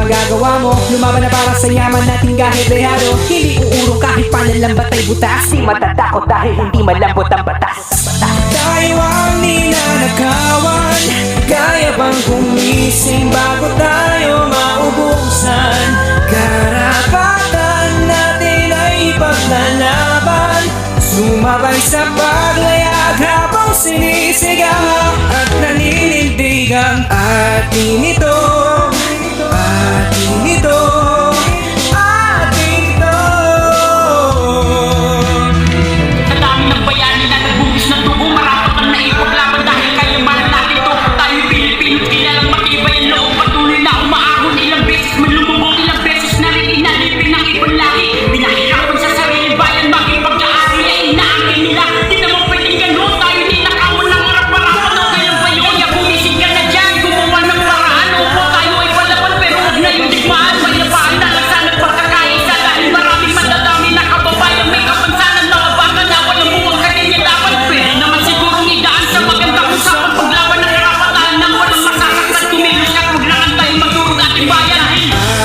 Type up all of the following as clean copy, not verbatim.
magagawa mo. Lumaban na para sa yaman natin kahit rehado. Hindi uurong kahit panalambat ay butas. Di matatakot dahil hindi malambot ang batas. Tayo ang ninanakawan. Kaya bang gumising bago tayo maubusan? Karapatan natin ay ipaglalaban. Sumabay sa paglayag habang sinisigaw at naninindig ang atin ito. Atin ito. Atin ito. Ang dami ng bayani na nagbubis ng tubo. Marapat ang naipaglaban dahil kayamanan natin to. Tayo Pilipino, kilalang matibay ang loob. Patuloy na umaahon ilang beses man lumubog. Ilang beses na rin inalipin ng ibang lahi. Pinahirapan sa sariling bayan maging pagkaari ay inaamin nila. Di naman pwedeng ganun. Tayo ninakawan ng harap-harapan. O kailan ba yun? Kaya bumisig ka na dyan. Gumawa ng paraan. Opo, tayo ay palaban pero huwag na yung digmaan. Mayabaan na lang sana pagkakaisa. Dahil maraming madadami na kababayan. May kapansanan na baka na walang buwang kanya dapat. Pwede naman sigurong idaan sa magandang usapang paglaban ng karapatan nang walang masasaktan. Kumilos at huwag na lang tayo magdurog ating bayan.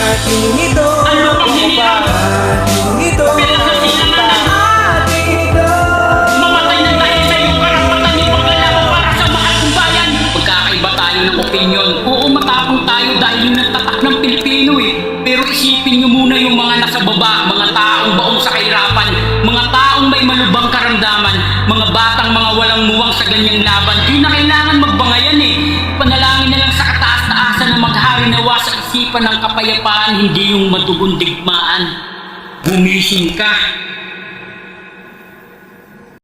Atin ito. Ano pang hinirang? Atin ito. Pero sa sinanganan, Atin ito. mamatay na dahil sa iyong karapatan yung paglalaban para sa mahal kong bayan. Magkakaiba tayo ng opinion. Oo, matapang tayo dahil yun ang tatak ng Pilipino eh. Pero isipin nyo muna yung mga nasa baba, mga taong baong sa kahirapan, mga taong may malubang karamdaman, mga batang mga walang muwang sa ganyang laban. Di na kailangan magbangayan eh. Panalangin na lang sa kataas-taasan na maghari nawa sa isipan ng kapayapaan, hindi yung madugong digmaan. Gumising ka.